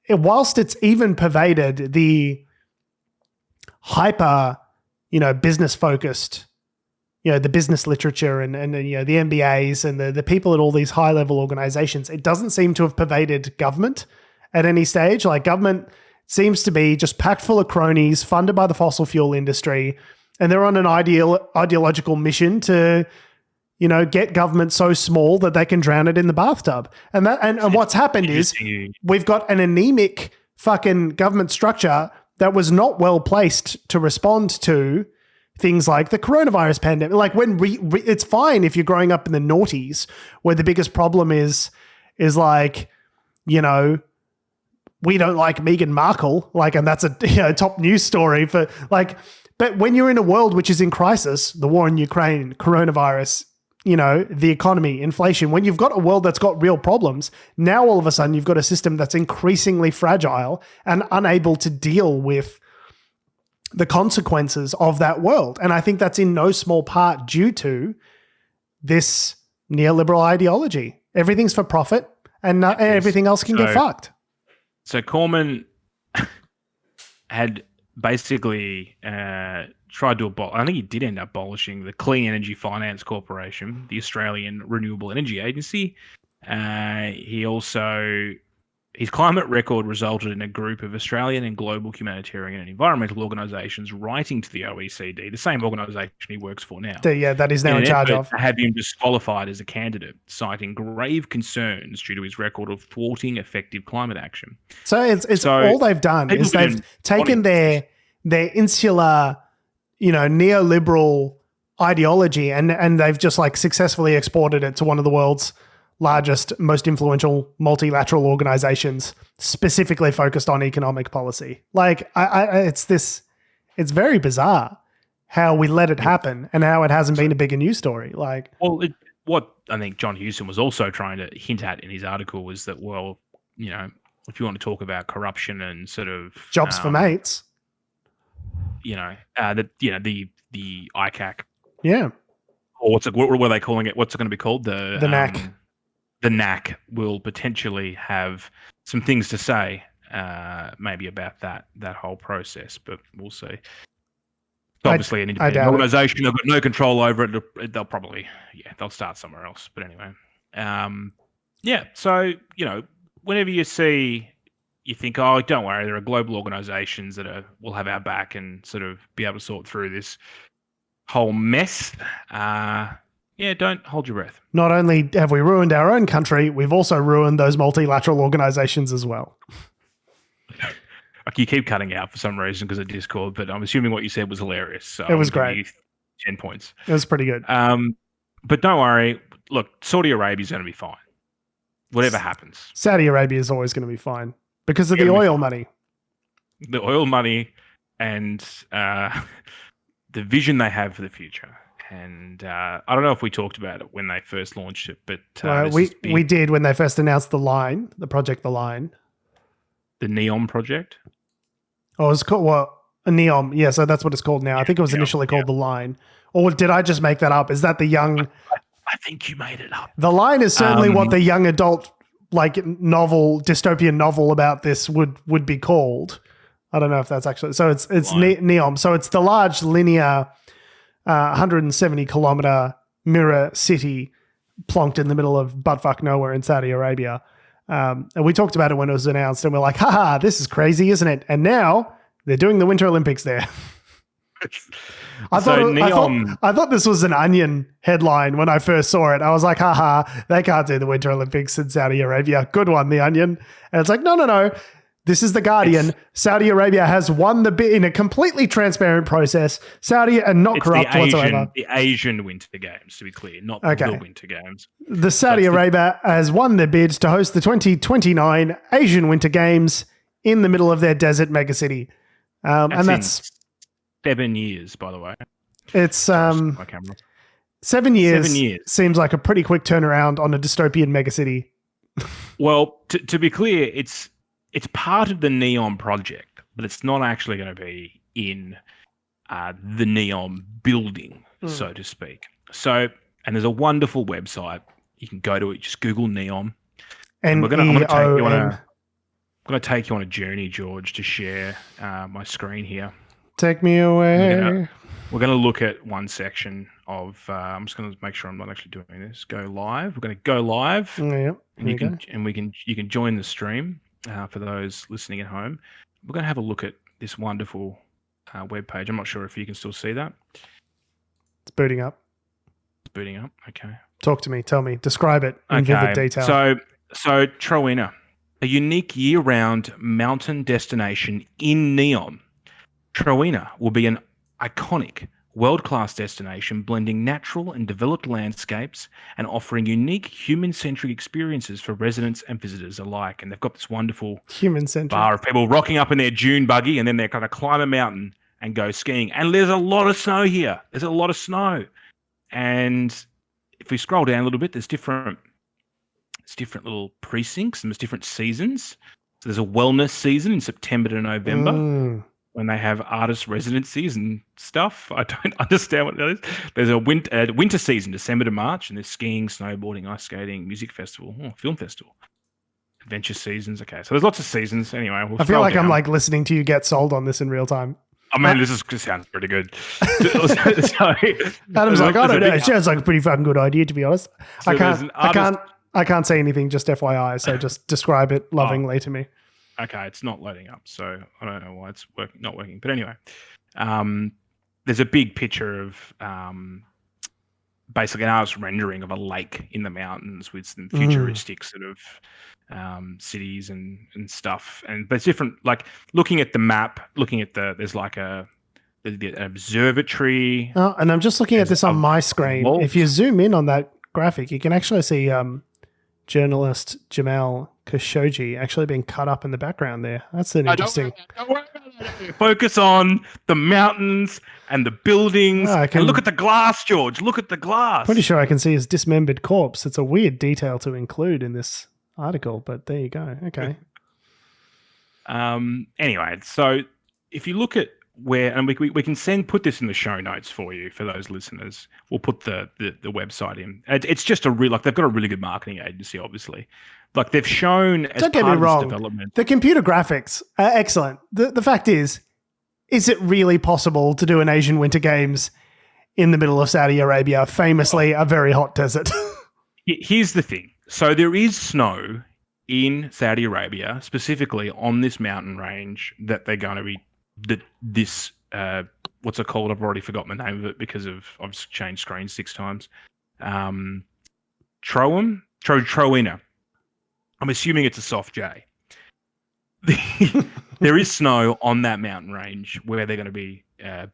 whilst it's even pervaded the hyper, business focused, the business literature and the MBAs and the people at all these high level organizations, it doesn't seem to have pervaded government at any stage. Like, government seems to be just packed full of cronies funded by the fossil fuel industry. And they're on an ideological mission to, get government so small that they can drown it in the bathtub. And what's happened is we've got an anemic fucking government structure that was not well placed to respond to things like the coronavirus pandemic. Like, when it's fine if you're growing up in the noughties, where the biggest problem is like, we don't like Meghan Markle, like, and that's a top news story for like. But when you're in a world which is in crisis, the war in Ukraine, coronavirus, the economy, inflation, when you've got a world that's got real problems, now all of a sudden you've got a system that's increasingly fragile and unable to deal with the consequences of that world. And I think that's in no small part due to this neoliberal ideology. Everything's for profit and everything else can get fucked. So Cormann had basically tried to abolish, I think he did end up abolishing the Clean Energy Finance Corporation, the Australian Renewable Energy Agency. His climate record resulted in a group of Australian and global humanitarian and environmental organisations writing to the OECD, the same organisation he works for now. That he's now in charge of. To have him disqualified as a candidate, citing grave concerns due to his record of thwarting effective climate action. So it's all they've done is they've taken their insular, neoliberal ideology and they've just like successfully exported it to one of the world's largest, most influential multilateral organizations, specifically focused on economic policy. Like, it's very bizarre how we let it happen and how it hasn't been a bigger news story. Like, what I think John Hewson was also trying to hint at in his article was that, if you want to talk about corruption and sort of jobs for mates, the ICAC, or what were they calling it? What's it going to be called? The NAC. The NAC will potentially have some things to say, maybe about that whole process, but we'll see. It's obviously an independent organisation. They've got no control over it. They'll probably, they'll start somewhere else. But anyway, so, whenever you see, you think, oh, don't worry, there are global organisations that will have our back and sort of be able to sort through this whole mess. Don't hold your breath. Not only have we ruined our own country, we've also ruined those multilateral organizations as well. Like, you keep cutting out for some reason because of Discord, but I'm assuming what you said was hilarious. So it was great. 10 points. It was pretty good. But don't worry. Look, Saudi Arabia is going to be fine. Whatever happens. Saudi Arabia is always going to be fine because of the oil money. The oil money and the vision they have for the future. And I don't know if we talked about it when they first launched it, but we did when they first announced the Line, the project, the Line, the NEOM project. Oh, it's called a NEOM. Yeah, so that's what it's called now. I think it was initially called the Line, or did I just make that up? Is that the young? I think you made it up. The Line is certainly what the young adult dystopian novel about this would be called. I don't know if that's actually so. It's NEOM. So it's the large linear. 170 kilometer mirror city plonked in the middle of buttfuck nowhere in Saudi Arabia. And we talked about it when it was announced and we're like, haha, this is crazy, isn't it? And now they're doing the Winter Olympics there. I thought this was an Onion headline when I first saw it. I was like, haha, they can't do the Winter Olympics in Saudi Arabia. Good one, the Onion. And it's like, no. This is the Guardian. Saudi Arabia has won the bid in a completely transparent process. Saudi and not corrupt whatsoever. The Asian Winter Games, to be clear, not the Winter Games. The Saudi Arabia has won the bid to host the 2029 Asian Winter Games in the middle of their desert megacity. And that's 7 years, by the way. It's my camera. 7 years. 7 years seems like a pretty quick turnaround on a dystopian megacity. Well, to be clear, it's part of the NEOM project, but it's not actually going to be in the NEOM building, so to speak. So, and there's a wonderful website. You can go to it. Just Google NEOM. And I'm going to take you on a journey, George, to share my screen here. Take me away. We're going to look at one section of. I'm just going to make sure I'm not actually doing this. Go live. We're going to go live. Yep. And you can join the stream for those listening at home. We're going to have a look at this wonderful web page. I'm not sure if you can still see that. It's booting up. It's booting up. Okay. Talk to me. Tell me. Describe it in vivid detail. So TROJENA, a unique year-round mountain destination in NEOM. TROJENA will be an iconic, world-class destination blending natural and developed landscapes and offering unique human-centric experiences for residents and visitors alike. And they've got this wonderful bar of people rocking up in their dune buggy, and then they're going to climb a mountain and go skiing. And there's a lot of snow here. There's a lot of snow. And if we scroll down a little bit, there's different little precincts and there's different seasons. So there's a wellness season in September to November when they have artist residencies and stuff. I don't understand what that is. There's a winter season, December to March, and there's skiing, snowboarding, ice skating, music festival, film festival, adventure seasons. Okay, so there's lots of seasons. Anyway, I feel like I'm like listening to you get sold on this in real time. I mean, this sounds pretty good. Adam's like, I don't know. It sounds like a pretty fucking good idea, to be honest. So I can't say anything, just FYI. So just describe it lovingly to me. Okay, it's not loading up, so I don't know why it's not working. But anyway, there's a big picture of basically an artist's rendering of a lake in the mountains with some futuristic sort of cities and stuff. But it's different. Like looking at the map, there's like the observatory. Oh, and I'm just looking at this on my screen. If you zoom in on that graphic, you can actually see journalist Jamal Khashoggi actually being cut up in the background there. That's an interesting. Don't worry about that. Focus on the mountains and the buildings. And look at the glass, George. Look at the glass. Pretty sure I can see his dismembered corpse. It's a weird detail to include in this article, but there you go. Okay. Anyway, so if you look at where, and we can put this in the show notes for you for those listeners. We'll put the website in. It's just they've got a really good marketing agency, obviously. Like they've shown as Don't get me wrong. Development. The computer graphics are excellent. The fact is it really possible to do an Asian Winter Games in the middle of Saudi Arabia, famously a very hot desert? Here's the thing. So there is snow in Saudi Arabia, specifically on this mountain range that they're going to be what's it called? I've already forgotten the name of it because I've changed screens 6 times. TROJENA. I'm assuming it's a soft J. There is snow on that mountain range where they're going to be,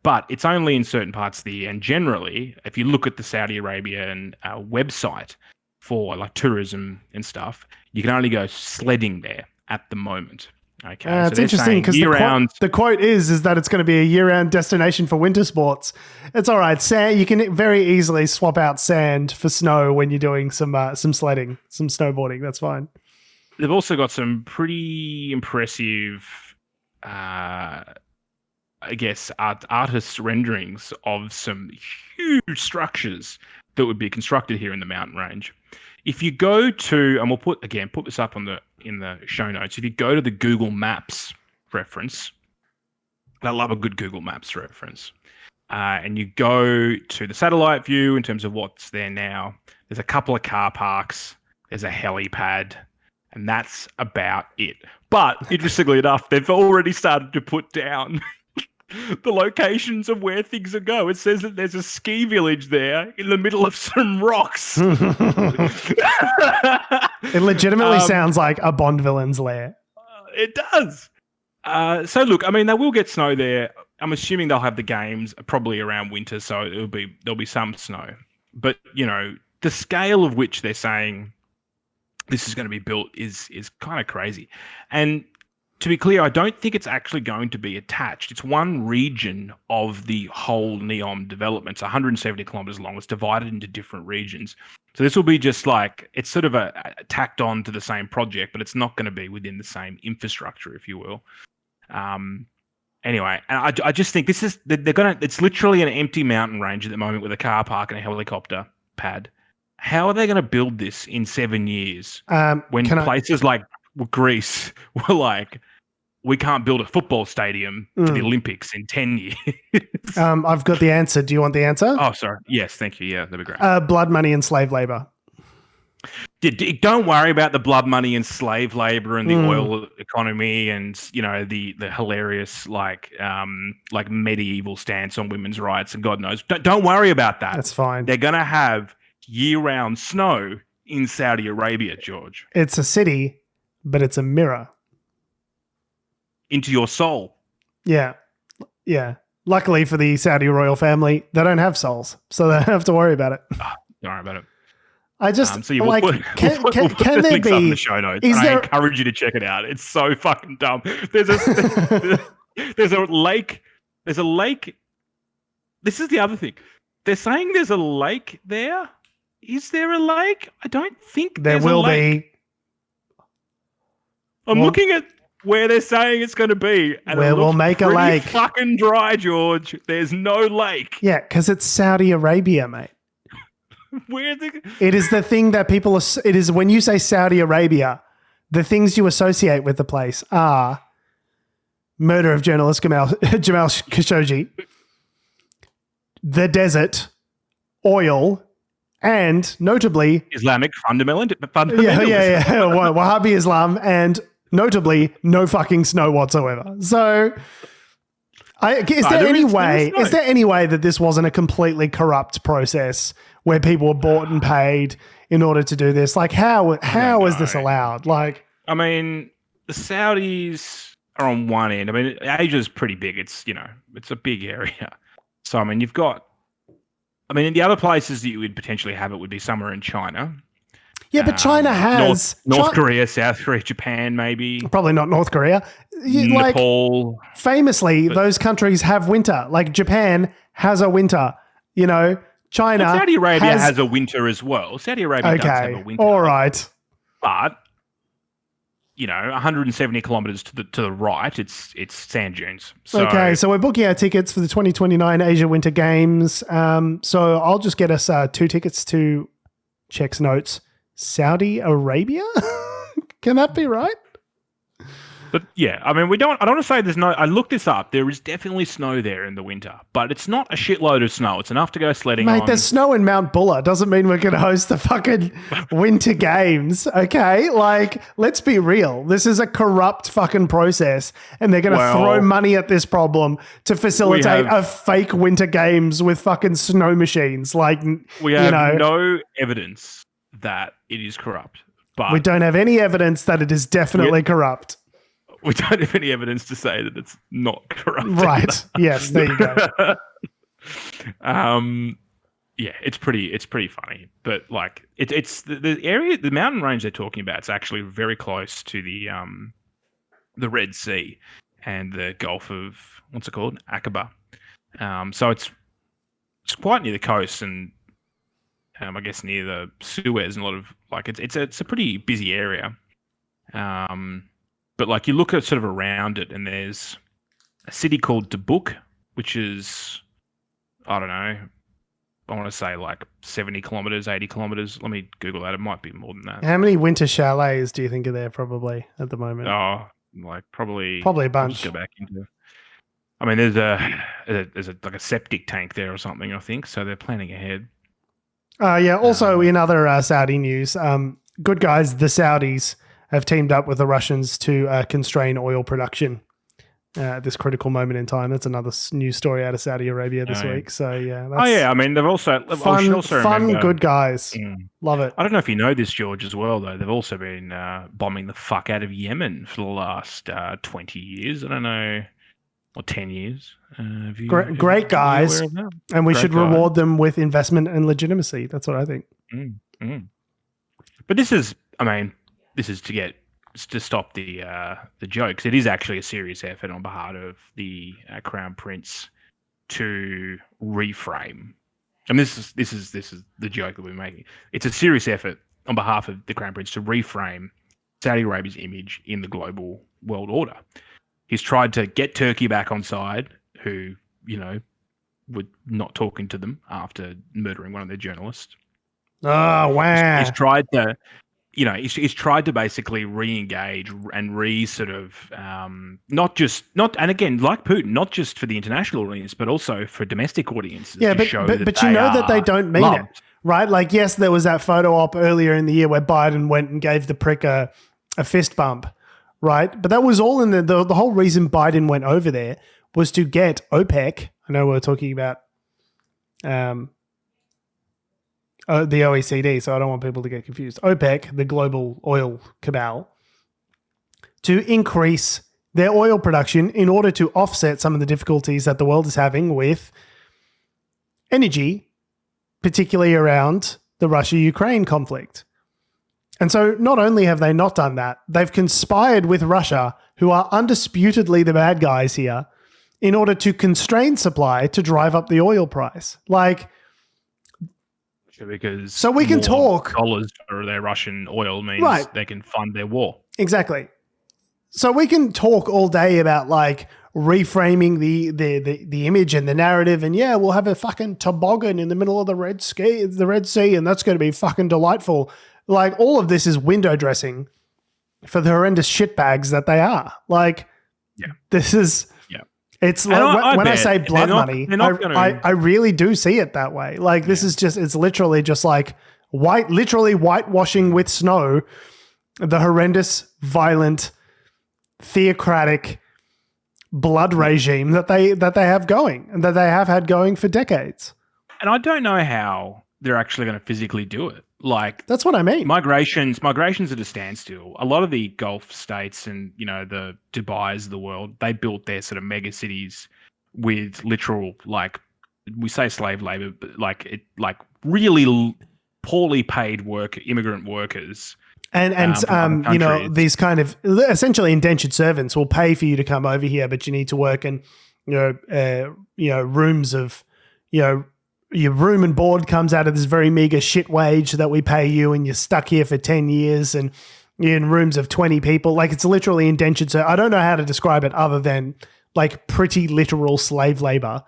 but it's only in certain parts of the year. And generally, if you look at the Saudi Arabian website for like tourism and stuff, you can only go sledding there at the moment. Okay, it's interesting because the quote is that it's going to be a year-round destination for winter sports. It's all right. You can very easily swap out sand for snow when you're doing some sledding, some snowboarding. That's fine. They've also got some pretty impressive, I guess, artist renderings of some huge structures that would be constructed here in the mountain range. If you go to, and we'll put this up in the show notes. If you go to the Google Maps reference, I love a good Google Maps reference, and you go to the satellite view in terms of what's there now. There's a couple of car parks. There's a helipad, and that's about it. But interestingly enough, they've already started to put down the locations of where things are go. It says that there's a ski village there in the middle of some rocks. It legitimately sounds like a Bond villain's lair. It does. So look, I mean, they will get snow there. I'm assuming they'll have the games probably around winter, so there'll be some snow. But the scale of which they're saying this is going to be built is kind of crazy. And to be clear, I don't think it's actually going to be attached. It's one region of the whole NEOM development. It's 170 kilometers long. It's divided into different regions. So this will be just like, it's sort of a tacked on to the same project, but it's not going to be within the same infrastructure, if you will. Anyway, and I just think it's literally an empty mountain range at the moment with a car park and a helicopter pad. How are they going to build this in 7 years when places like Greece were like, we can't build a football stadium for the Olympics in 10 years? I've got the answer. Do you want the answer? Oh, sorry. Yes, thank you. Yeah, that'd be great. Blood money and slave labor. Don't worry about the blood money and slave labor and the oil economy and the hilarious like medieval stance on women's rights and God knows. Don't worry about that. That's fine. They're gonna have year-round snow in Saudi Arabia, George. It's a city, but it's a mirror into your soul. Yeah. Luckily for the Saudi royal family, they don't have souls, so they don't have to worry about it. Don't worry about it. I just so we'll put there be in the show notes? I encourage you to check it out. It's so fucking dumb. There's a lake. There's a lake. This is the other thing. They're saying there's a lake there. Is there a lake? I don't think there will be. I'm looking at where they're saying it's going to be, and where we'll make a lake. Fucking dry, George. There's no lake. Yeah, because it's Saudi Arabia, mate. It is the thing that people are, it is when you say Saudi Arabia, the things you associate with the place are murder of journalist Jamal Khashoggi, the desert, oil, and notably Islamic fundamentalism. Yeah. Wahhabi Islam, and notably no fucking snow whatsoever. So is there any way that this wasn't a completely corrupt process where people were bought and paid in order to do this? Like, how is this allowed? Like, I mean, the Saudis are on one end. I mean, Asia's pretty big. It's, it's a big area. So, I mean, the other places that you would potentially have it would be somewhere in China. Yeah, but China has... North Korea, South Korea, Japan, maybe. Probably not North Korea. Nepal. Like, famously, those countries have winter. Like, Japan has a winter, China. But Saudi Arabia has a winter as well. Saudi Arabia does have a winter. All right. But, 170 kilometers to the right, it's sand dunes. So, so we're booking our tickets for the 2029 Asia Winter Games. So I'll just get us 2 tickets to Check's notes. Saudi Arabia? Can that be right? But yeah, I mean, I don't want to say there's no. I looked this up. There is definitely snow there in the winter, but it's not a shitload of snow. It's enough to go sledding on. Mate, there's snow in Mount Buller. Doesn't mean we're going to host the fucking winter games. Okay, like, let's be real. This is a corrupt fucking process, and they're going to throw money at this problem to facilitate a fake winter games with fucking snow machines. Like, we have no evidence that it is corrupt, but we don't have any evidence that it is definitely corrupt. We don't have any evidence to say that it's not corrupt. Right. Yes, there you go. Yeah, it's pretty funny. But like it's the area, the mountain range they're talking about, it's actually very close to the Red Sea and the Gulf of, what's it called? Aqaba. So it's quite near the coast and I guess near the Suez, and a lot of like it's a pretty busy area. But like you look at sort of around it, and there's a city called Dubuque, which is, I don't know, I want to say like 70 kilometers, 80 kilometers. Let me Google that. It might be more than that. How many winter chalets do you think are there probably at the moment? Oh, like probably a bunch. Go back into. I mean, there's like a septic tank there or something, I think. So they're planning ahead. Yeah. Also, in other Saudi news, good guys, the Saudis have teamed up with the Russians to constrain oil production at this critical moment in time. That's another news story out of Saudi Arabia this week. So yeah. I mean, they've also fun, good guys. Love it. I don't know if you know this, George, as well though. They've also been bombing the fuck out of Yemen for the last 20 years. I don't know, or 10 years. Great guys, and we should reward them with investment and legitimacy. That's what I think. But this is, I mean, this is to stop the jokes. It is actually a serious effort on behalf of the Crown Prince to reframe. And this is the joke that we're making. It's a serious effort on behalf of the Crown Prince to reframe Saudi Arabia's image in the global world order. He's tried to get Turkey back on side, who, were not talking to them after murdering one of their journalists. Oh, wow. He's tried to, he's tried to basically re-engage and sort of, and again, like Putin, not just for the international audience, but also for domestic audiences. Yeah, but you know that they don't mean it, right? Like, yes, there was that photo op earlier in the year where Biden went and gave the prick a fist bump, right? But that was all in the whole reason Biden went over there was to get OPEC. I know we're talking about the OECD, so I don't want people to get confused. OPEC, the global oil cabal, to increase their oil production in order to offset some of the difficulties that the world is having with energy, particularly around the Russia-Ukraine conflict. And so not only have they not done that, they've conspired with Russia, who are undisputedly the bad guys here, in order to constrain supply to drive up the oil price. Like, because so we can talk dollars for their Russian oil means they can fund their war. Exactly. So we can talk all day about like reframing the image and the narrative, and yeah, we'll have a fucking toboggan in the middle of the Red Sea, and that's going to be fucking delightful. Like, all of this is window dressing for the horrendous shitbags that they are. Like, this is. It's like when I say blood money, I really do see it that way. Like, this is just, it's literally just like literally whitewashing with snow the horrendous, violent, theocratic blood regime that they have going and that they have had going for decades. And I don't know how they're actually going to physically do it. Like, that's what I mean. Migration's at a standstill. A lot of the Gulf states and, the Dubais of the world, they built their sort of mega cities with literal, like, we say slave labor, but like really poorly paid immigrant workers. And these kind of essentially indentured servants will pay for you to come over here, but you need to work in, rooms of, your room and board comes out of this very meager shit wage that we pay you, and you're stuck here for 10 years and you're in rooms of 20 people. Like, it's literally indentured. So I don't know how to describe it other than like pretty literal slave labor.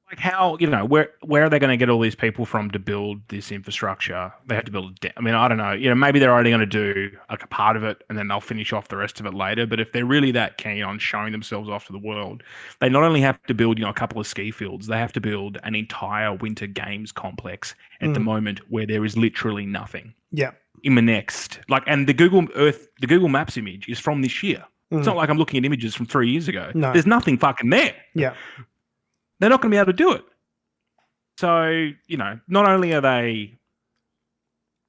Like, how, where are they going to get all these people from to build this infrastructure? They have to build I mean, I don't know. Maybe they're already going to do like a part of it and then they'll finish off the rest of it later. But if they're really that keen on showing themselves off to the world, they not only have to build, a couple of ski fields, they have to build an entire winter games complex at the moment where there is literally nothing. Yeah. In the next, and the Google Maps image is from this year. It's not like I'm looking at images from 3 years ago. No. There's nothing fucking there. Yeah. They're not going to be able to do it. So, not only are they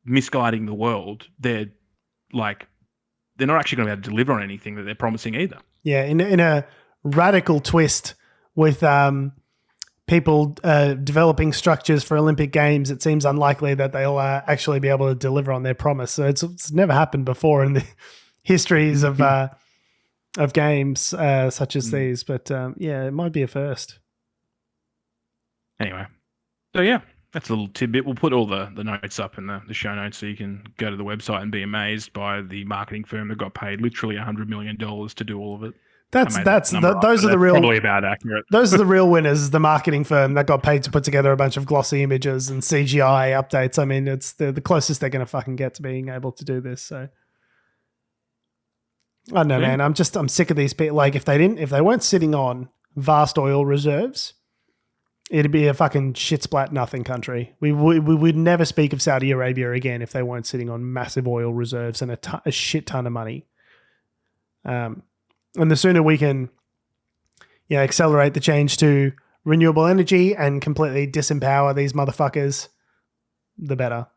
misguiding the world, they're not actually going to be able to deliver on anything that they're promising either. Yeah, in a radical twist with people developing structures for Olympic Games, it seems unlikely that they'll actually be able to deliver on their promise. So it's never happened before in the histories of games such as these. But it might be a first. Anyway, so yeah, that's a little tidbit. We'll put all the notes up in the show notes so you can go to the website and be amazed by the marketing firm that got paid literally $100 million to do all of it. Those are the real, probably about accurate. Those are the real winners. The marketing firm that got paid to put together a bunch of glossy images and CGI updates. I mean, it's the closest they're going to fucking get to being able to do this. So I don't know, man. I'm sick of these people. Like, if they weren't sitting on vast oil reserves, it'd be a fucking shit splat nothing country. We would never speak of Saudi Arabia again if they weren't sitting on massive oil reserves and a shit ton of money. And the sooner we can, accelerate the change to renewable energy and completely disempower these motherfuckers, the better.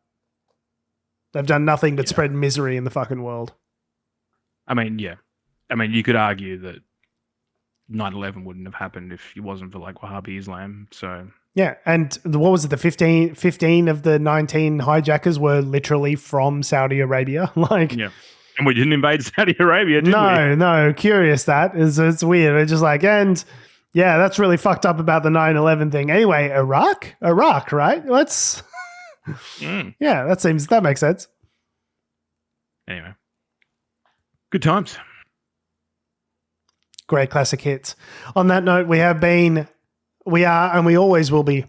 They've done nothing but spread misery in the fucking world. I mean, yeah. I mean, you could argue that 9/11 wouldn't have happened if it wasn't for Wahhabi Islam. So yeah, and what was it? The 15 of the 19 hijackers were literally from Saudi Arabia. Yeah, and we didn't invade Saudi Arabia, did we? No. Curious that it's weird. It's just and yeah, that's really fucked up about the 9/11 thing. Anyway, Iraq, right? Let's yeah, that makes sense. Anyway, good times. great classic hits. On that note, we are, and we always will be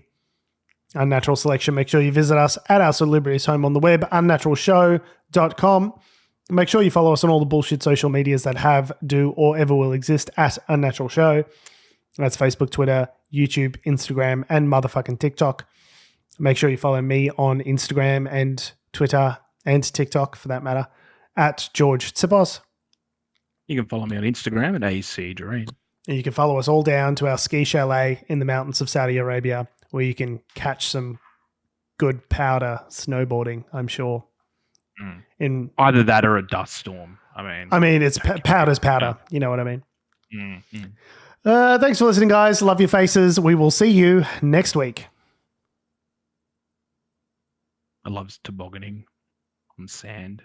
Unnatural Selection. Make sure you visit us at our celebrities home on the web, unnaturalshow.com. Make sure you follow us on all the bullshit social medias that have, do, or ever will exist at Unnatural Show. That's Facebook, Twitter, YouTube, Instagram, and motherfucking TikTok. Make sure you follow me on Instagram and Twitter and TikTok, for that matter, at George Tsipos. You can follow me on Instagram at AC Doreen. And you can follow us all down to our ski chalet in the mountains of Saudi Arabia, where you can catch some good powder snowboarding, I'm sure. In either that or a dust storm. I mean, it's powder's powder. You know what I mean? Thanks for listening, guys. Love your faces. We will see you next week. I love tobogganing on sand.